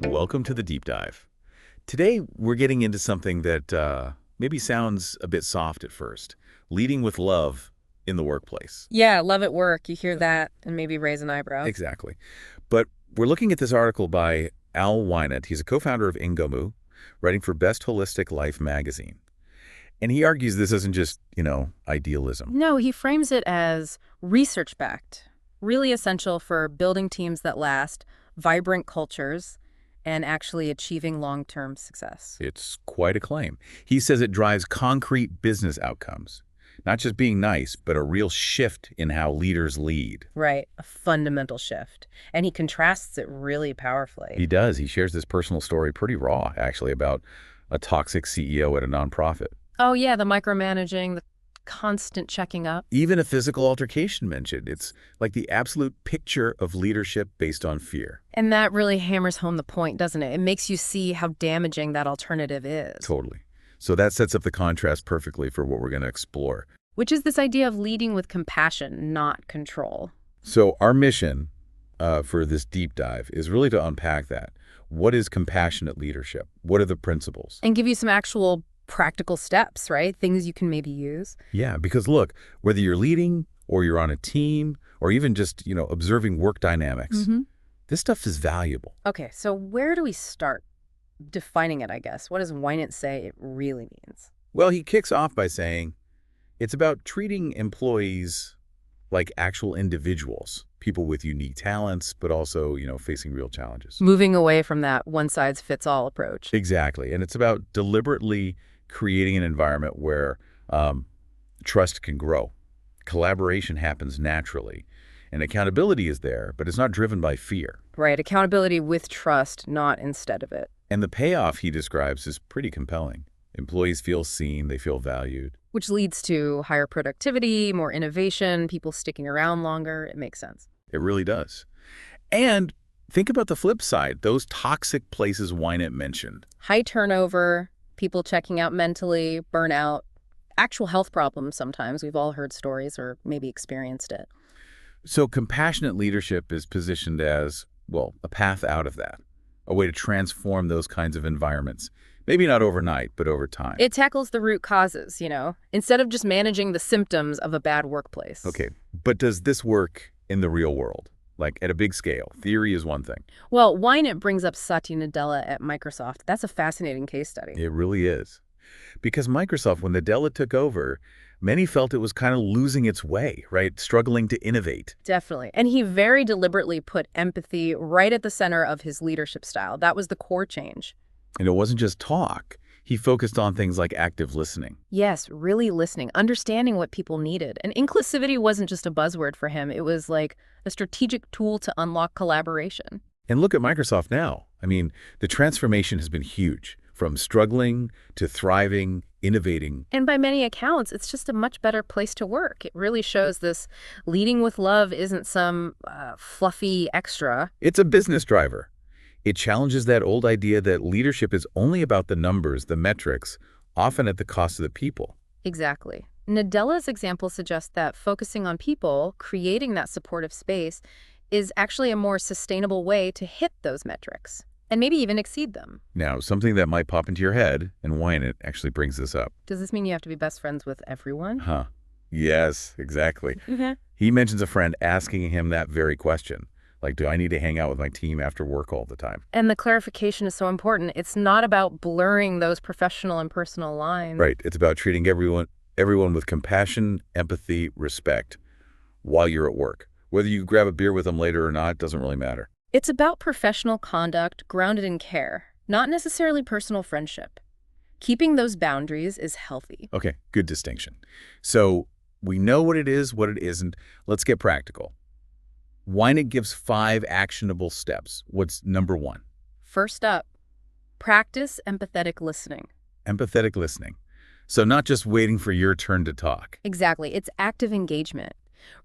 Welcome to the Deep Dive. Today, we're getting into something that maybe sounds a bit soft at first, leading with love in the workplace. Yeah, love at work. You hear that and maybe raise an eyebrow. Exactly. But we're looking at this article by Al Wynant. He's a co-founder of Ingomu, writing for Best Holistic Life magazine. And he argues this isn't just, idealism. No, he frames it as research-backed, really essential for building teams that last, vibrant cultures, and actually achieving long-term success. It's quite a claim. He says it drives concrete business outcomes, not just being nice, but a real shift in how leaders lead. Right, a fundamental shift. And he contrasts it really powerfully. He does. He shares this personal story pretty raw, actually, about a toxic CEO at a nonprofit. Oh yeah, the micromanaging, the constant checking up. Even a physical altercation mentioned. It's like the absolute picture of leadership based on fear. And that really hammers home the point, doesn't it? It makes you see how damaging that alternative is. Totally. So that sets up the contrast perfectly for what we're going to explore. Which is this idea of leading with compassion, not control. So our mission for this deep dive is really to unpack that. What is compassionate leadership? What are the principles? And give you some actual practical steps, right? Things you can maybe use. Yeah, because look, whether you're leading or you're on a team or even just, observing work dynamics, this stuff is valuable. Okay, so where do we start defining it, I guess? What does Wynant say it really means? Well, he kicks off by saying it's about treating employees like actual individuals, people with unique talents, but also, facing real challenges. Moving away from that one-size-fits-all approach. Exactly. And it's about deliberately creating an environment where trust can grow. Collaboration happens naturally. And accountability is there, but it's not driven by fear. Right, accountability with trust, not instead of it. And the payoff he describes is pretty compelling. Employees feel seen, they feel valued. Which leads to higher productivity, more innovation, people sticking around longer. It makes sense. It really does. And think about the flip side, those toxic places Wynant mentioned. High turnover, people checking out mentally, burnout, actual health problems sometimes. We've all heard stories or maybe experienced it. So compassionate leadership is positioned as, a path out of that, a way to transform those kinds of environments. Maybe not overnight, but over time. It tackles the root causes, instead of just managing the symptoms of a bad workplace. Okay, but does this work in the real world? Like at a big scale? Theory is one thing. Well, Wynant brings up Satya Nadella at Microsoft. That's a fascinating case study. It really is. Because Microsoft, when Nadella took over, many felt it was kind of losing its way, right? Struggling to innovate. Definitely. And he very deliberately put empathy right at the center of his leadership style. That was the core change. And it wasn't just talk. He focused on things like active listening. Yes, really listening, understanding what people needed. And inclusivity wasn't just a buzzword for him. It was like a strategic tool to unlock collaboration. And look at Microsoft now. I mean, the transformation has been huge, from struggling to thriving, innovating. And by many accounts, it's just a much better place to work. It really shows this leading with love isn't some fluffy extra. It's a business driver. It challenges that old idea that leadership is only about the numbers, the metrics, often at the cost of the people. Exactly. Nadella's example suggests that focusing on people, creating that supportive space, is actually a more sustainable way to hit those metrics, and maybe even exceed them. Now, something that might pop into your head, and Wynant actually brings this up. Does this mean you have to be best friends with everyone? Yes, exactly. He mentions a friend asking him that very question. Like, do I need to hang out with my team after work all the time? And the clarification is so important. It's not about blurring those professional and personal lines. Right. It's about treating everyone with compassion, empathy, respect while you're at work. Whether you grab a beer with them later or not doesn't really matter. It's about professional conduct grounded in care, not necessarily personal friendship. Keeping those boundaries is healthy. Okay, good distinction. So we know what it is, what it isn't. Let's get practical. Wynant gives 5 actionable steps. What's number 1? First up, practice empathetic listening. Empathetic listening. So not just waiting for your turn to talk. Exactly. It's active engagement.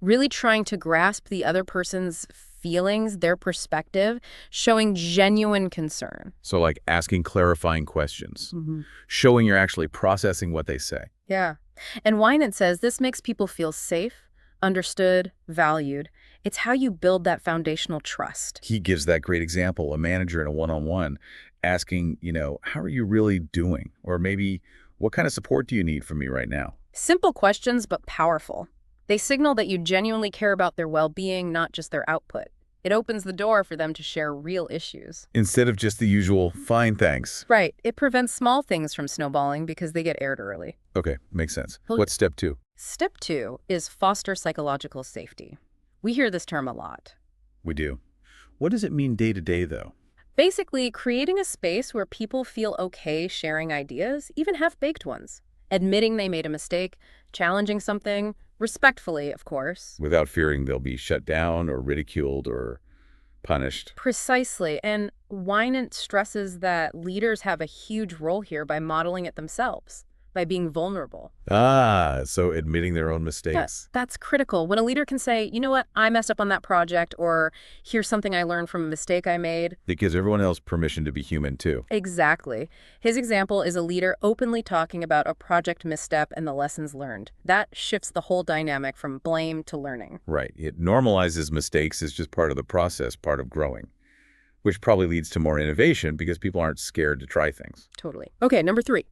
Really trying to grasp the other person's feelings, their perspective, showing genuine concern. So like asking clarifying questions, showing you're actually processing what they say. Yeah. And Wynant says this makes people feel safe, understood, valued, It's how you build that foundational trust. He gives that great example, a manager in a one-on-one asking, how are you really doing? Or maybe, what kind of support do you need from me right now? Simple questions, but powerful. They signal that you genuinely care about their well-being, not just their output. It opens the door for them to share real issues. Instead of just the usual, fine, thanks. Right. It prevents small things from snowballing because they get aired early. Okay, makes sense. Well, What's step 2? Step 2 is foster psychological safety. We hear this term a lot. We do. What does it mean day to day, though? Basically, creating a space where people feel okay sharing ideas, even half-baked ones. Admitting they made a mistake, challenging something, respectfully, of course. Without fearing they'll be shut down or ridiculed or punished. Precisely. And Winant stresses that leaders have a huge role here by modeling it themselves, by being vulnerable. So admitting their own Yeah, mistakes. that's critical. When a leader can say, you know what, I messed up on that project, or here's something I learned from a mistake I made. It gives everyone else permission to be human, too. Exactly. His example is a leader openly talking about a project misstep and the lessons learned. That shifts the whole dynamic from blame to learning. Right. It normalizes mistakes as just part of the process, part of growing, which probably leads to more innovation because people aren't scared to try things. Totally. Okay, number 3.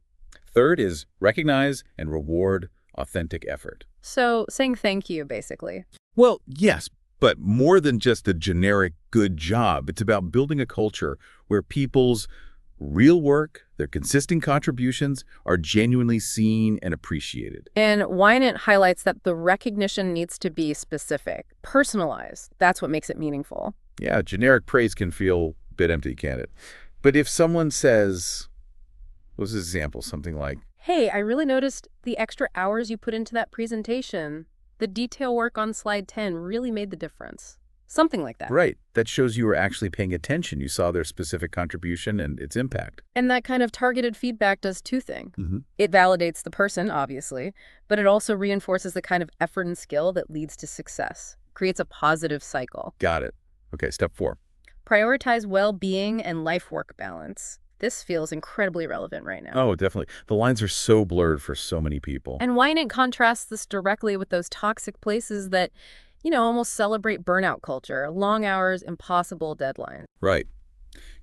Third is recognize and reward authentic effort. So saying thank you, basically. Well, yes, but more than just a generic good job. It's about building a culture where people's real work, their consistent contributions are genuinely seen and appreciated. And Winant highlights that the recognition needs to be specific, personalized. That's what makes it meaningful. Yeah, generic praise can feel a bit empty, can't it? But if someone says, what's this example? Something like, Hey, I really noticed the extra hours you put into that presentation. The detail work on slide 10 really made the difference. Something like that. right, that shows you were actually paying attention. You saw their specific contribution and its impact. And that kind of targeted feedback does two things. Mm-hmm. It validates the person, obviously, but it also reinforces the kind of effort and skill that leads to success, creates a positive cycle. Got it. Okay, step 4. Prioritize well-being and life-work balance. This feels incredibly relevant right now. Oh, definitely. The lines are so blurred for so many people. And Winant contrasts this directly with those toxic places that, almost celebrate burnout culture, long hours, impossible deadlines. Right.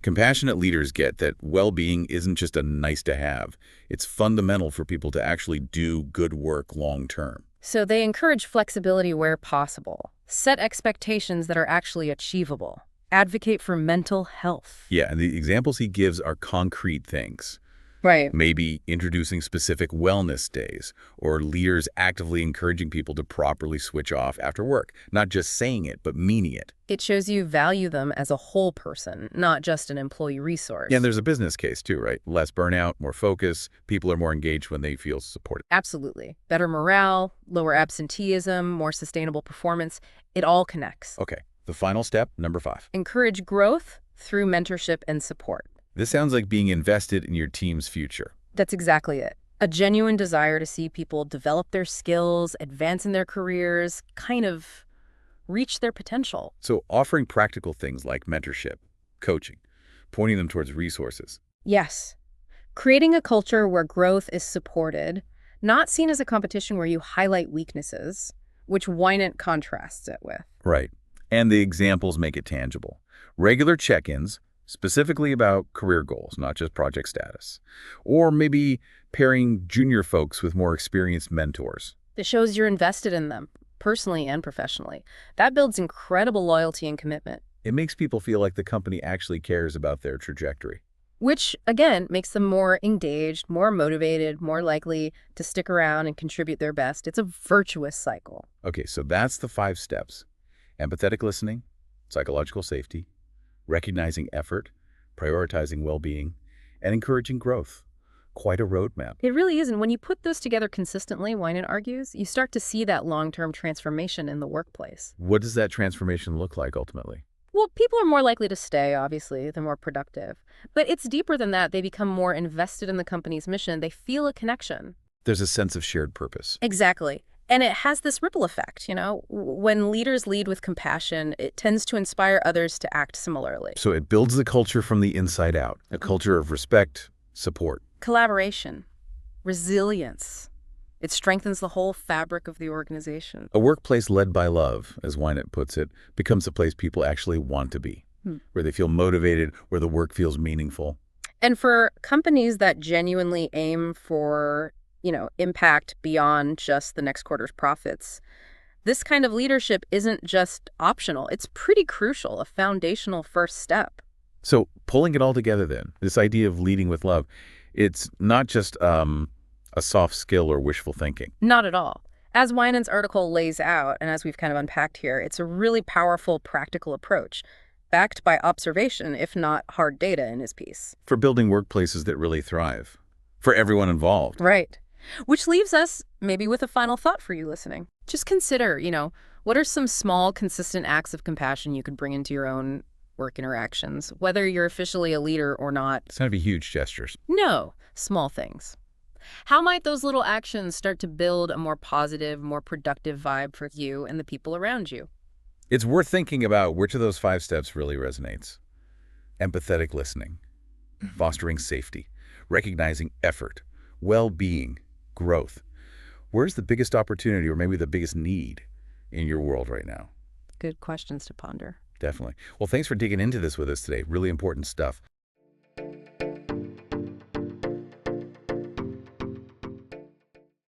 Compassionate leaders get that well-being isn't just a nice to have. It's fundamental for people to actually do good work long term. So they encourage flexibility where possible, set expectations that are actually achievable, advocate for mental health. Yeah, and the examples he gives are concrete things. Right. Maybe introducing specific wellness days, or leaders actively encouraging people to properly switch off after work. Not just saying it, but meaning it. It shows you value them as a whole person, not just an employee resource. Yeah, and there's a business case too, right? Less burnout, more focus. People are more engaged when they feel supported. Absolutely. Better morale, lower absenteeism, more sustainable performance. It all connects. Okay, the final step, number 5. Encourage growth through mentorship and support. This sounds like being invested in your team's future. That's exactly it. A genuine desire to see people develop their skills, advance in their careers, kind of reach their potential. So offering practical things like mentorship, coaching, pointing them towards resources. Yes. Creating a culture where growth is supported, not seen as a competition where you highlight weaknesses, which Winant contrasts it with. Right. And the examples make it tangible. Regular check-ins, specifically about career goals, not just project status. Or maybe pairing junior folks with more experienced mentors. It shows you're invested in them, personally and professionally. That builds incredible loyalty and commitment. It makes people feel like the company actually cares about their trajectory. Which, again, makes them more engaged, more motivated, more likely to stick around and contribute their best. It's a virtuous cycle. Okay, so that's the 5 steps. Empathetic listening, psychological safety, recognizing effort, prioritizing well-being, and encouraging growth. Quite a roadmap. It really is, and when you put those together consistently, Winant argues, you start to see that long-term transformation in the workplace. What does that transformation look like ultimately? Well, people are more likely to stay, obviously. They're more productive. But it's deeper than that. They become more invested in the company's mission. They feel a connection. There's a sense of shared purpose. Exactly. And it has this ripple effect, When leaders lead with compassion, it tends to inspire others to act similarly. So it builds the culture from the inside out, a culture of respect, support. Collaboration, resilience, It strengthens the whole fabric of the organization. A workplace led by love, as Wynett puts it, becomes a place people actually want to be, Hmm. where they feel motivated, where the work feels meaningful. And for companies that genuinely aim for, impact beyond just the next quarter's profits, this kind of leadership isn't just optional. It's pretty crucial, a foundational first step. So pulling it all together then, this idea of leading with love, it's not just a soft skill or wishful thinking. Not at all. As Winans' article lays out, and as we've kind of unpacked here, it's a really powerful, practical approach, backed by observation, if not hard data in his piece. For building workplaces that really thrive, for everyone involved. Right. Which leaves us maybe with a final thought for you listening. Just consider, what are some small, consistent acts of compassion you could bring into your own work interactions, whether you're officially a leader or not? It's going to be huge gestures. No, small things. How might those little actions start to build a more positive, more productive vibe for you and the people around you? It's worth thinking about which of those 5 steps really resonates. Empathetic listening, fostering safety, recognizing effort, well-being, growth. Where's the biggest opportunity or maybe the biggest need in your world right now? Good questions to ponder. Definitely. Well, thanks for digging into this with us today. Really important stuff.